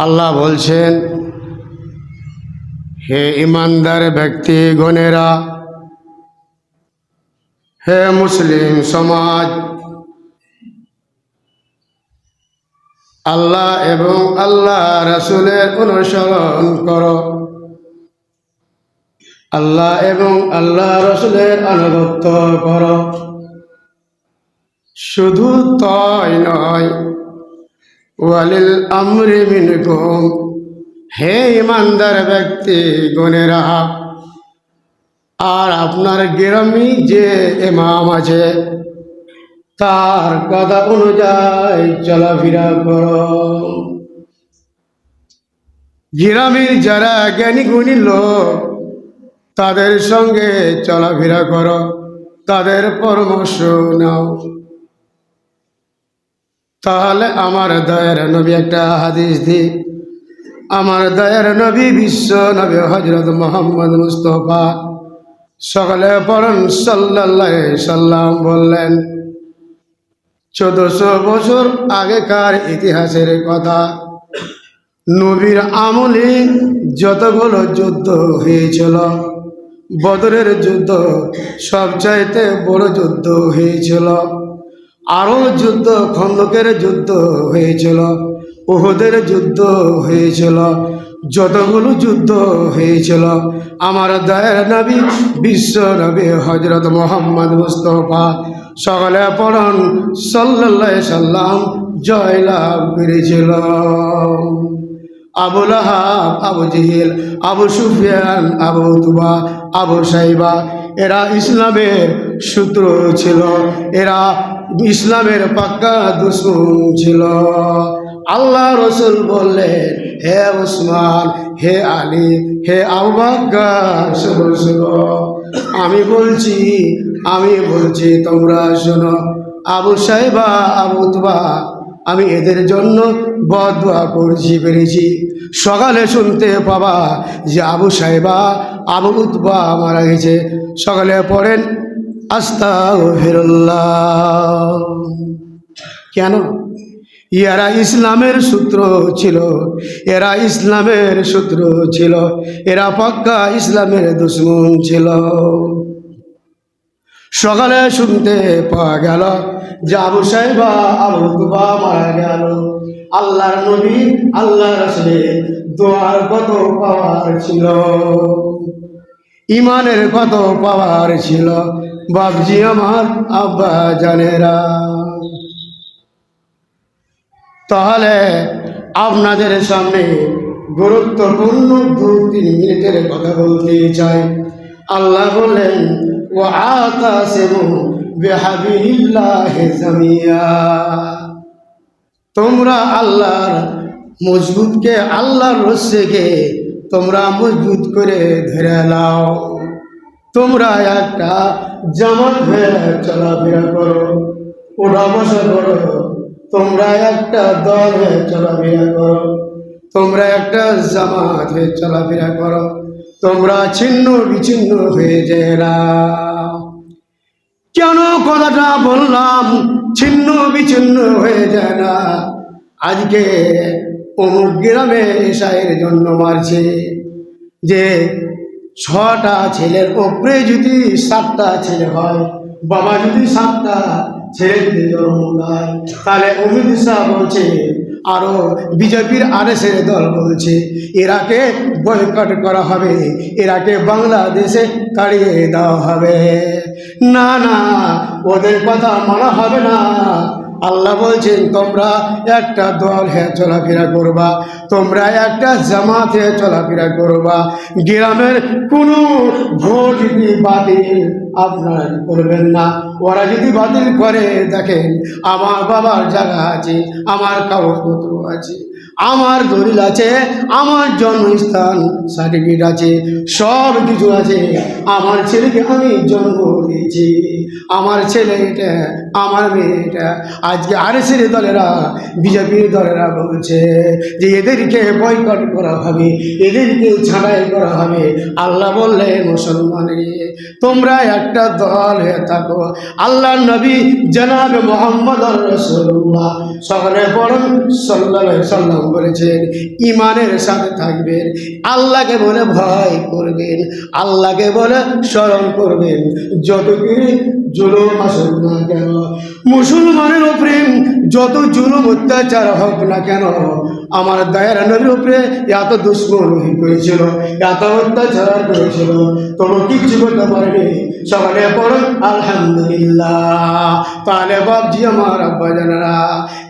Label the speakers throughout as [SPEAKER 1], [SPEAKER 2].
[SPEAKER 1] আল্লাহ বলছেন, হে ইমানদার ব্যক্তিগণেরা, হে মুসলিম সমাজ, আল্লাহ এবং আল্লাহ রাসূলের অনুসরণ করো। আল্লাহ এবং আল্লাহ রাসূলের আনুগত্য করো। শুধু তাই নয়, ওয়ালিল আমরি মিনকুম, হে ইমানদার ব্যক্তিগণেরা, আর আপনার গ্রামে যে ইমাম আছে তার কথা অনুযায়ী চলাফেরা করো। গ্রামের যারা জ্ঞানী গুণী লোক তাদের সঙ্গে চলাফেরা করো, তাদের পরামর্শ নাও। তাহলে আমার দয়ার নবী একটা হাদিস দি, আমার দয়ার নবী বিশ্ব নবী হযরত মুহাম্মদ মুস্তাফা সকলে পড়েন সাল্লাল্লাহু আলাইহি সাল্লাম বললেন, 1400 বছর আগেকার ইতিহাসের কথা, নবীর আমলে যতগুলো যুদ্ধ হয়েছিল, বদরের যুদ্ধ সবচাইতে বড় যুদ্ধ হয়েছিল, আরও যুদ্ধ, খন্দকের যুদ্ধ হয়েছিল, উহুদের যুদ্ধ হয়েছিল, যতগুলো যুদ্ধ হয়েছিল, আমার দয়ার নবী বিশ্ব নবী হযরত মুহাম্মদ মুস্তাফা সকলে পড়ন সাল্লাল্লাহু আলাইহি সাল্লাম জয়লাভ করেছিল। আবু লাহাব, আবু জেহেল, আবু সুফিয়ান, আবু উতবা, আবু সাইবা, এরা ইসলামের শত্রু ছিল, এরা ইসলামের পাক্কা দুশমন ছিল। আল্লাহ রসুল বললেন, হে উসমান, হে আলী, হে আবু বকর, শোনো শোনো, আমি বলছি তোমরা শোনো। আবু সাইবা, আবু উতবা, আমি এদের জন্য বদদুয়া পেরেছি। সকালে শুনতে পাবা যে আবু সাইবা, আবু উতবা মারা গেছে। সকালে পড়েন আস্তাগফিরুল্লাহ। কেন? এরা ইসলামের সূত্র ছিল, এরা ইসলামের সূত্র ছিল, এরা পাক্কা ইসলামের দুশমন ছিল। সকালে শুনতে পাওয়া গেল যে আবু সাইবা, আবু উতবা মারা গেল। আল্লাহর নবী, আল্লাহ রাসূলের দোয়ার কত পাওয়ার ছিল, ইমানের কত পাওয়ার ছিল। বাপজি আমার, আব্বা জানেরা, তাহলে আপনাদের সামনে গুরুত্বপূর্ণ 2-3 মিনিটের কথা বলতে চাই। আল্লাহ বললেন, ওয়াতাসিমু বিহাবিলিল্লাহি জামিয়া, তোমরা আল্লাহর মজবুতকে, আল্লাহর রস্সিকে তোমরা মজবুত করে ধরে নাও। তোমরা একটা জামাত হয়ে চলাফেরা করো, ওঠা বসা করো, তোমরা একটা দল হয়ে চলাফেরা করো, তোমরা একটা জামাত হয়ে চলাফেরা করো, তোমরা ছিন্ন বিচ্ছিন্ন হয়ে যায় না। কেন কথাটা বললাম ছিন্ন বিচ্ছিন্ন হয়ে যায় না? আজকে অমুক গ্রামে এশায়ের জন্য মারছে যে 6টা ছেলের ওপরে যদি 7টা ছেলে হয়, বাবা যদি 7টা ছেলে যদি জন্ম দেয়, তাহলে অমিত শাহ বলছে, আরো বিজেপির আরএসএস দল বলছে এরাকে বয়কট করা হবে, এরাকে বাংলাদেশে তাড়িয়ে দেওয়া হবে। না না, ওদের কথা মানা হবে না। আল্লাহ বলছেন, তোমরা একটা দল হয়ে চলাফেরা করবা, তোমরা একটা জামাত হয়ে চলাফেরা করবা। গ্রামের কোনো ভোট যদি বাতিল আপনারা করবেন না। ওরা যদি বাতিল করে, দেখেন আমার বাবার জায়গা আছে, আমার কাগজপত্র আছে, আমার দলিল আছে, আমার জন্মস্থান সার্টিফিকেট আছে, সব কিছু আছে, আমার ছেলেকে আমি জন্ম দিয়েছি, আমার ছেলেটা, আমার মেয়েটা। আজকে আরএসএস দলেরা, বিজেপির দলেরা বলছে যে এদেরকে বয়কট করা হবে, এদেরকে ছাঁটাই করা হবে। আল্লাহ বললেন, মুসলমানের তোমরা একটা দল হয়ে থাকো। আল্লাহ নবী জনাব মুহাম্মদ রাসূলুল্লাহ সকলে বলেন সাল্লাল্লাহু আলাইহি সাল্লাম বলেছেন, ইমানের সাথে থাকবেন, আল্লাহকে বলে ভয় করবেন, আল্লাহকে বলে স্মরণ করবেন। যত কি জুলুম আসুক না কেন, মুসলমানের উপরে যত জুলুম অত্যাচার হোক না কেন, আমার দয়ার নবীর উপরে এত দুশ্মনী করেছিল, এত অত্যাচার করেছিল, তবু কিচ্ছু করতে পারেনি। সকালে পড়ুন আলহামদুলিল্লাহ। তাহলে বাপজি আমার আব্বা জানারা,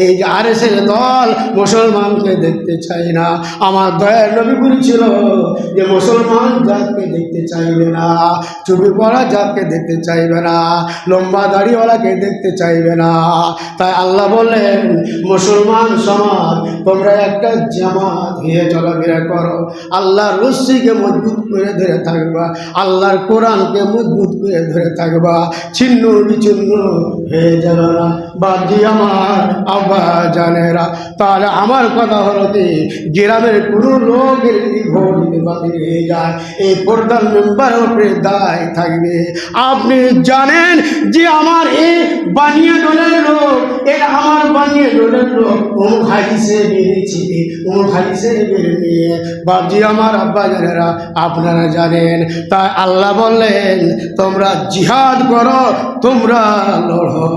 [SPEAKER 1] এই যে আরএসএস দল মুসলমানকে দেখতে চায় না। আমার দয়ার নবী বলেছিল যে মুসলমান জাতকে দেখতে চাইবে না, চুপি পড়া জাতকে দেখতে চাইবে না, লম্বা দাড়িওয়ালাকে দেখতে চাইবে না। তাই আল্লাহ বললেন, মুসলমান সমাজ তোমরা একটা জামাত হয়ে চলাফেরা করো, আল্লাহর রস্সিকে মজবুত করে ধরে থাকবা, আল্লাহর কোরআনকে মজবুত করে ধরে থাকবা, ছিন্ন বিচ্ছিন্ন হয়ে যাবে না। বাপজি আমার আব্বা জানেরা, তাহলে আমার কথা হলো কি, গ্রামের কোনো লোকের যদি ভোট দিতে বাতিল হয়ে যায়, এই প্রধান মেম্বারের উপরে দায় থাকবে। আপনি জানেন যে আমার এই বানিয়ে দলের লোক, এটা আমার বানিয়ে দলের লোক, অমুক হাদিসে বেরিয়েছে, অমুক হাদিসে বেরিয়ে। বাপজি আমার আব্বা জানেরা, আপনারা জানেন। তাই আল্লাহ বললেন, তোমরা জিহাদ করো, তোমরা লড়ো,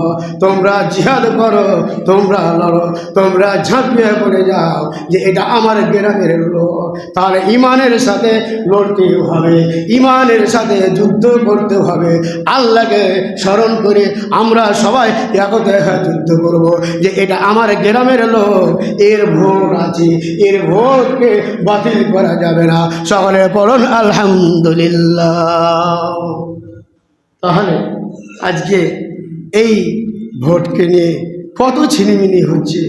[SPEAKER 1] তোমরা জিহাদ করো, তোমরা লড়ো, তোমরা ঝাঁপিয়ে পড়ে যাও যে এটা আমার গ্রামের লোক। তাহলে ইমানের সাথে লড়তে হবে, ইমানের সাথে যুদ্ধ করতে হবে। আল্লাহকে স্মরণ করে আমরা সবাই একত্রে যুদ্ধ করব যে এটা আমার গ্রামের লোক, এর ভোট আছে, এর ভোটকে বাতিল করা যাবে না। সকলে পড়ুন আলহামদুলিল্লাহ। তাহলে আজকে এই ভোটকে নিয়ে কত ছিনিমিনি হচ্ছে,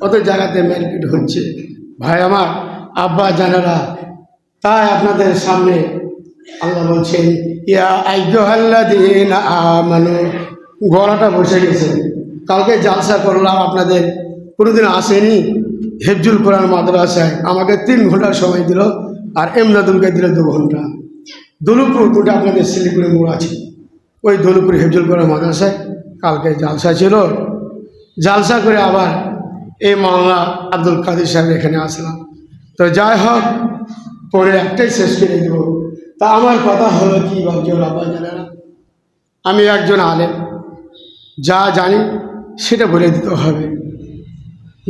[SPEAKER 1] কত জায়গাতে মারপিট হচ্ছে। ভাই আমার আব্বা জানারা, তাই আপনাদের সামনে আল্লাহ বলছেন, ইয়া আইয়ুহাল্লাযীনা আমানু, গলাটা বসে গেছে। কালকে জালসা করলাম, আপনাদের কোনোদিন আসেনি। হেফজুল কোরআন মাদ্রাসায় আমাকে 3 ঘন্টা সময় দিল, আর এমদাদুলকে দিল 2 ঘন্টা। দৌলপুর দুটো আপনাদের শিলিগুড়ি মোড় আছে, ওই দৌলপুর হেফজুল কোরআন মাদ্রাসায় কালকে জালসা ছিল। জালসা করে আবার এই মাওলানা আব্দুল কাদের সাহেব এখানে আসলাম। তো যাই হোক, পরে একটাই শেষ করে দেব। তা আমার কথা হলো কি ভাবছি আব্বা জানেনা, আমি একজন আলেম, যা জানি সেটা বলে দিতে হবে,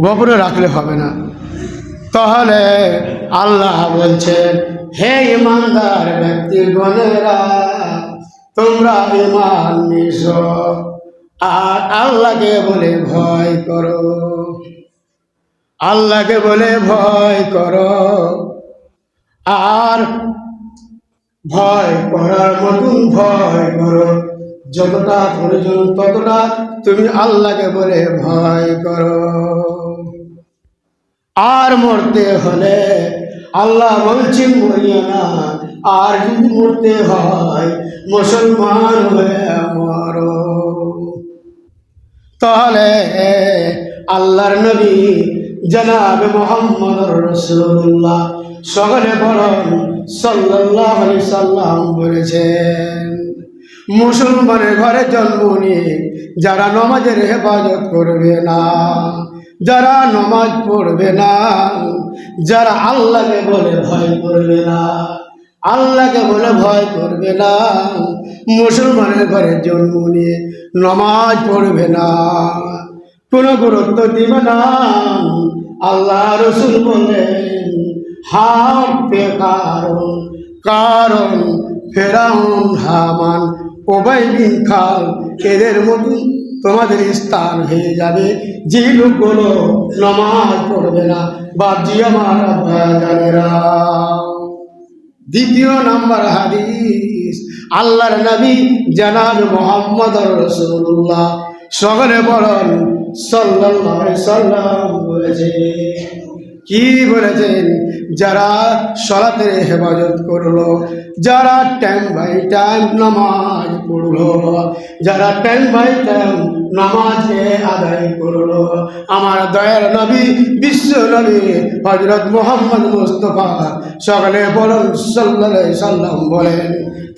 [SPEAKER 1] গোপনে রাখলে হবে না। তাহলে আল্লাহ বলছেন, হে ইমানদার ব্যক্তিগণেরা, তোমরা ইমান নিছো আর আল্লাহকে বলে ভয় করো, আল্লাহকে বলে ভয় করো। আর ভয় করার মতন ভয় করো, যতটা প্রয়োজন ততটা তুমি আল্লাহকে বলে ভয় করো। আর মরতে হলে আল্লাহ বলছেন মরিও না, আর যদি মরতে হয় মুসলমান হয়ে মরো। তাহলে আল্লাহর নবী জনাব মুহাম্মদ রাসূলুল্লাহ সকলে বলেন সাল্লাল্লাহু আলাইহি সাল্লাম বলেছেন, মুসলমানের ঘরে জন্ম নিয়ে যারা নামাজের হেফাজত করবে না, যারা নামাজ পড়বে না, যারা আল্লাহকে বলে ভয় করবে না, আল্লাহকে বলে ভয় করবে না, মুসলমানের ঘরে জন্ম নিয়ে নামাজ পড়বে না, কোনো গুরুত্ব দিবে না, আল্লাহ রসুল বলেন হাফে কারণ ফেরাউন, হামান, উবাই বিন খাল এদের মতো তোমাদের স্থান হয়ে যাবে, যে লোকগুলো নামাজ পড়বে না। বাপজি আমার আব্বা জানেরা, 2 নম্বর হাদিস, আল্লাহর নবী জনাব মুহাম্মদ রাসূলুল্লাহ সকলে বলেন সাল্লাল্লাহু আলাইহি সাল্লাম বলেছেন, কি বলেছেন, যারা সালাতের হেফাজত করলো, যারা টাইম বাই টাইম নামাজ পড়লো, যারা টাইম বাই টাইম নামাজে আদায় করলো, আমার দয়ার নবী বিশ্ব নবী হযরত মুহাম্মদ মুস্তাফা সকালে বলেন সাল্লাল্লাহু আলাইহি সাল্লাম বলেন,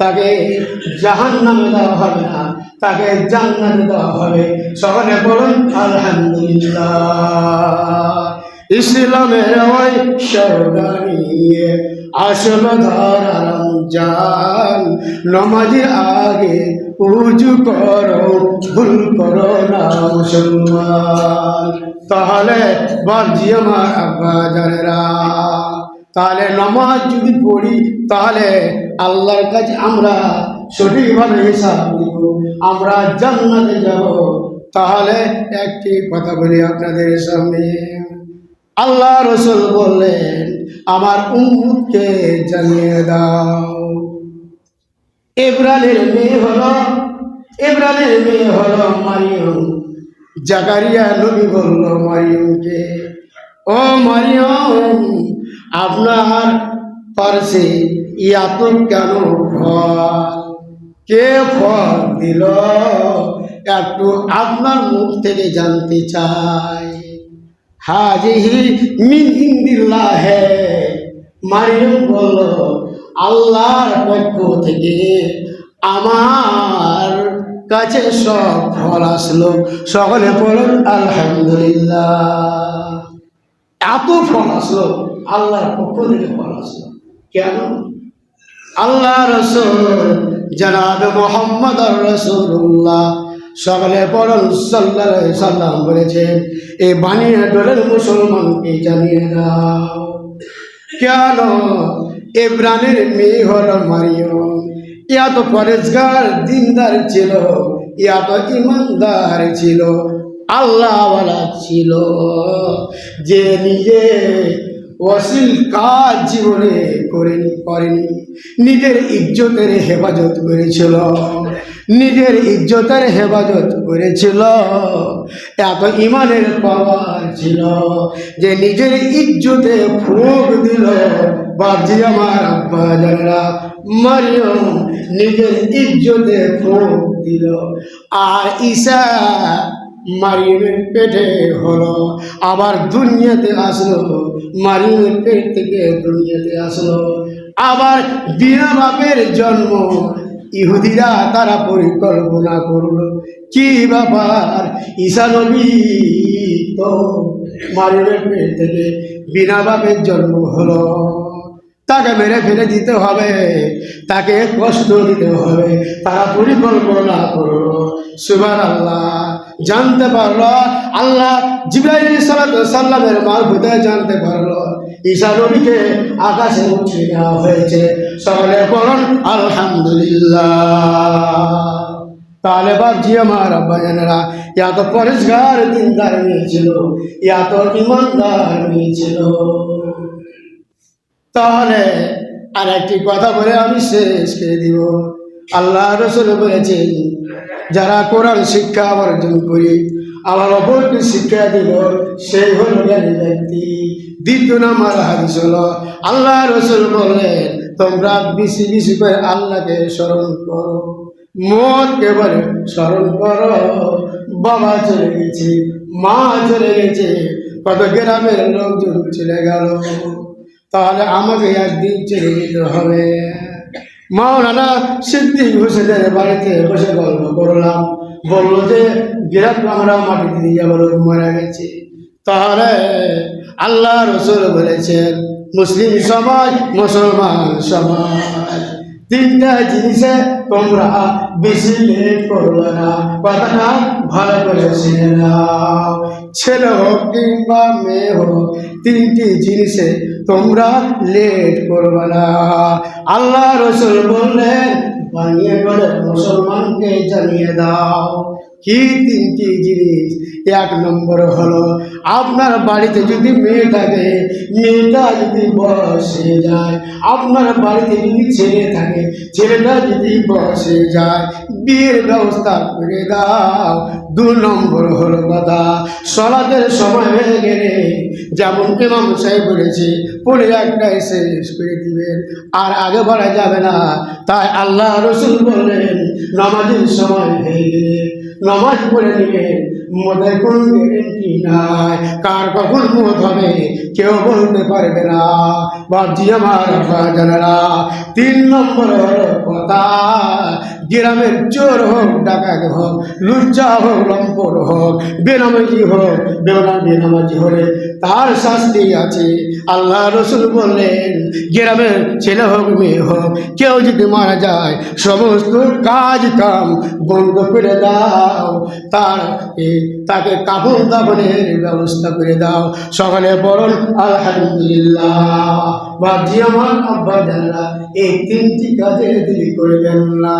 [SPEAKER 1] তাকে জাহান্নামে দেওয়া হবে না, তাকে জান্নাতে দেওয়া হবে। সকালে বলেন আলহামদুলিল্লাহ। ইসলামের ওই সরদানি আসল ধারা রমজান, নামাজের আগে উজু করো, ভুল করো না মুসলমান। তাহলে বাজি আমার আব্বা জানেরা, তাহলে নামাজ যদি পড়ি তাহলে আল্লাহর কাছে আমরা সঠিকভাবে হিসাব দিব, আমরা জান্নাতে যাব। তাহলে একটি কথা বলি আপনাদের সামনে, আল্লাহ রসুল বললেন আমার উম্মতকে জানিয়ে দাও, ইব্রাহিমের মেয়ে হলো মারিয়ম। জাকারিয়া নবী বলল মারিয়মকে, ও মারিয়ম, আপনার পার্শ্বে এত কেন ফল, কে ফল দিল, একটু আপনার মুখ থেকে জানতে চাই। হাজিহি মিন ইন্দিল্লাহ, মারিয়ম বলল আল্লাহর পক্ষ থেকে আমার কাছে সব ফল আসলো। সকলে বলুন আলহামদুলিল্লাহ। এত ফল আসলো, আল্লাহর পক্ষ থেকে ফল আসলো কেন? আল্লাহ রসুল জনাব মুহাম্মদ রাসূলুল্লাহ সকলে পড়ুন সাল্লাল্লাহু আলাইহি সাল্লাম বলেছেন, এই বানিয়ে ডোলের মুসলমানকে জানিয়ে দাও কেন ইব্রাহিমের মেয়ে হলো মারিয়ম, ইয়া তো পরেজগার দিনদার ছিল, ইয়া তো ইমানদার ছিল, আল্লাহওয়ালা ছিল, যে নিজে অশ্লীল কাজ জীবনে করেনি, নিজের ইজ্জতের হেফাজত করেছিল, নিজের ইজ্জতের হেফাজত করেছিল। এত ইমানের পাওয়ার ছিল যে নিজের ইজ্জতে ফুঁক দিল। বাপজি আমার আব্বা জানেরা, মারিয়ম নিজের ইজ্জতে ফুঁক দিল। আর ঈসা মারিয়মের পেটে হলো, আবার দুনিয়াতে আসলো, মারিয়মের পেট থেকে দুনিয়াতে আসলো। আবার বিনা বাপের জন্ম, ইহুদিরা তারা পরিকল্পনা করলো কি ব্যাপার, ঈসা নবী তো মারিয়মের পেট থেকে বিনা বাপের জন্ম হলো, তাকে মেরে ফেলে দিতে হবে, তাকে কষ্ট দিতে হবে। তারা পরিকল্পনা করলো। সুবহানাল্লাহ, জানতে পারলো আল্লাহ জিবরাইল আলাইহিস সালামের মারফতে জানতে পারলো ঈসা নবীকে আকাশে উঠিয়ে নেওয়া হয়েছে। সকলে বলুন আলহামদুলিল্লাহ। তাহলে বাপজি আমার আব্বা জানেরা, ইয়া তো পরেজগার দিনদার মেয়ে ছিল, ইয়া তো ইমানদার মেয়ে ছিল। তাহলে আর একটি কথা বলে আমি শেষ করে দিব। আল্লাহ রসুল বলেছেন, যারা কোরআন শিক্ষা অর্জন করে আমার অপরকে শিক্ষা দিল সেই হল জ্ঞানী ব্যক্তি। দ্বিতীয় নাম্বার হাদিস হলো আল্লাহ রসুল বললেন, তোমরা বেশি বেশি করে আল্লাহকে স্মরণ করো, মতকে বলে স্মরণ করো। বাবা চলে গেছে, মা চলে গেছে, কত গ্রামের লোকজন চলে গেল, তাহলে আমাকে একদিন চলে যেতে হবে। মাওলানা সিদ্দিক হোসেনের বাড়িতে বসে গল্প করলাম, বললো যে গ্রাম আমরা মাটিতে দিয়ে যাবো, লোক মারা গেছে। তাহলে আল্লাহ রসুল বলেছেন, মুসলিম সমাজ, মুসলমান সমাজ, তিনটা জিনিসে তোমরা বেশি লেট করবে না। কথাটা ভালো করে শুনে নাও, ছেলে হোক কিংবা মেয়ে হোক, তিনটি জিনিসে তোমরা লেট করবে না। আল্লাহ রসুল বললেন, বানিয়ে বলে মুসলমানকে জানিয়ে দাও কি তিনটি জিনিস। এক নম্বর হলো, আপনার বাড়িতে যদি মেয়ে থাকে, মেয়েটা যদি বয়সে যায়, আপনার বাড়িতে যদি ছেলে থাকে, ছেলেটা যদি বয়সে যায়, বিয়ের ব্যবস্থা করে দাও। দু নম্বর হলো কথা, সালাতের সময় হয়ে গেলে যেমন ইমাম সাহেব বলেছে পরে একটাই শেষ করে দিবেন, আর আগে বাড়া যাবে না। তাই আল্লাহ রসুল বললেন, নামাজের সময় হয়ে গেলে নামাজ পড়ে নেবেন, মদের কোনো গ্যারেন্টি নাই, কার কখন মত হবে কেউ বলতে পারবে না। বাপজি আমার জানারা, 3 নম্বর কথা, গ্রামের চোর হোক, ডাকাত হোক, লুচ্চা হোক, লম্পট হোক, বেনামাজি হোক, বেনামাজি হলে তার শাস্তি আছে। আল্লাহ রসুল বললেন, গ্রামের ছেলে হোক মেয়ে হোক, কেউ যদি মারা যায় সমস্ত কাজ কাম বন্ধ করে দাও, তাকে কাফন দাফনের ব্যবস্থা করে দাও। সকালে বলুন আলহামদুলিল্লাহ। বাপজি আমার, আব্বা জানলা, এই 3টি কাজে দেরি করবেন না।